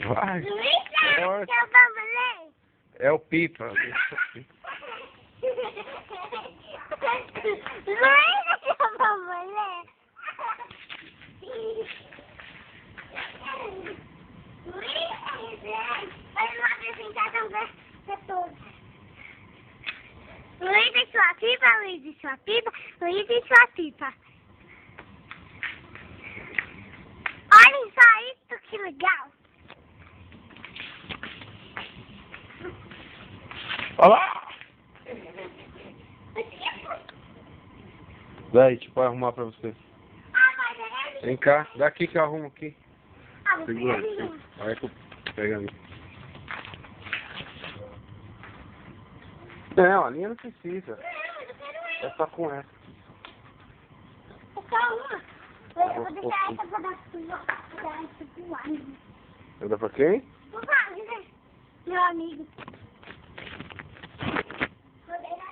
Vai. Luísa, Forte. seu bambolê. É o Pipa. Luísa, seu bambolê. Luísa, vai lá apresentar pra todos. Luísa e sua pipa, Luísa e sua pipa, Luísa e sua pipa. Olhem só isso, que legal. Olha lá. Daí, tipo, vai arrumar pra você. Vem cá, daqui que eu arrumo aqui. Segura. Vai que eu pego ali. Não, a linha não precisa. É só com essa. Eu vou deixar essa pra dar pro Wagner. Vai dar pra quem? Pro Wagner, meu amigo.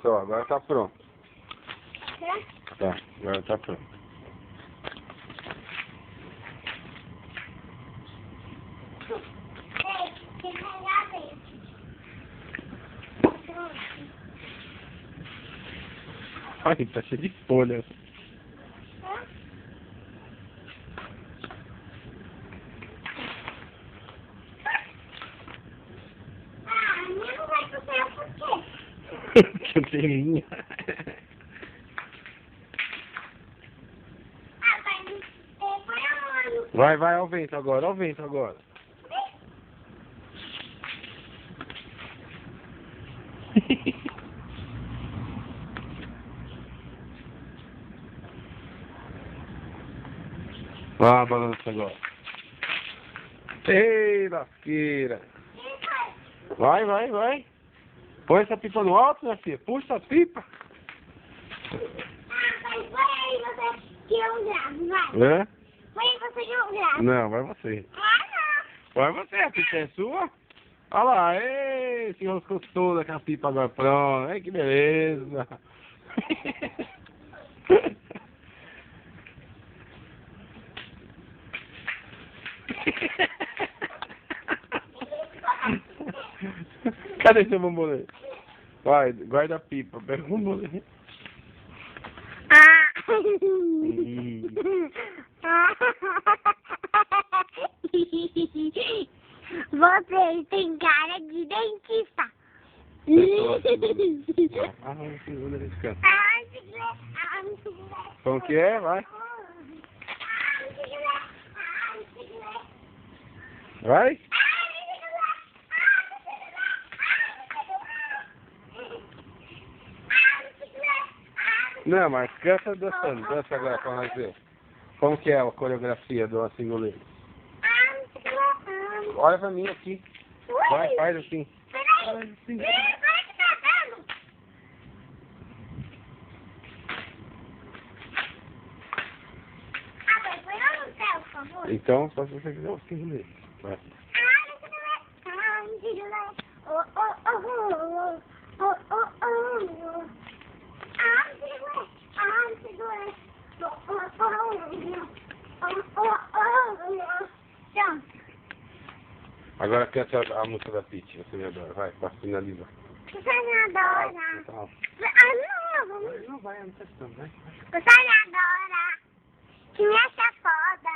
Só, agora tá pronto. Tá, agora tá pronto. Ai, tá cheio de folhas. A minha não vai pro céu por quê? Que linha. Vai, vai, ao vento agora, ao vento agora. Vai, balança agora. Ei, lasqueira. Vai, vai, vai. Põe essa pipa no alto, minha filha. Puxa a pipa. Vai você que eu gravo, vai. É? Vai você que eu gravo. Não, vai você. Ah, Vai você, a pipa é sua. Olha lá, ei, se roscou toda com a pipa agora pronto. Ai, que beleza. Cadê seu bambolê? Vai, guarda a pipa, pega o bambolê. Você tem cara de dentista. Ah, não, segura esse cara. Ai, Como que é? Vai. Vai? Não, mas canta dançando, dança agora pra nós ver. Como que é a coreografia do Singoleiro? Olha pra mim aqui. Vai, faz assim. Faz assim. Então, só se você quiser o Singoleiro. Vai. Agora canta a música da Pitty, você me adora. Vai, pra finalizar. Você me adora. Não, Não vai, não tá estando, vai. Você me adora. Que me acha foda.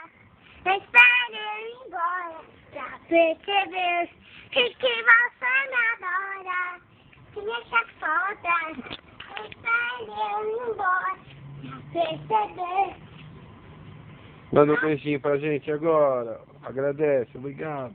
Eu espero eu ir embora pra perceber que você me adora. Que me acha foda. Eu espero eu ir embora pra perceber. Manda um beijinho pra gente agora. Agradece, obrigado.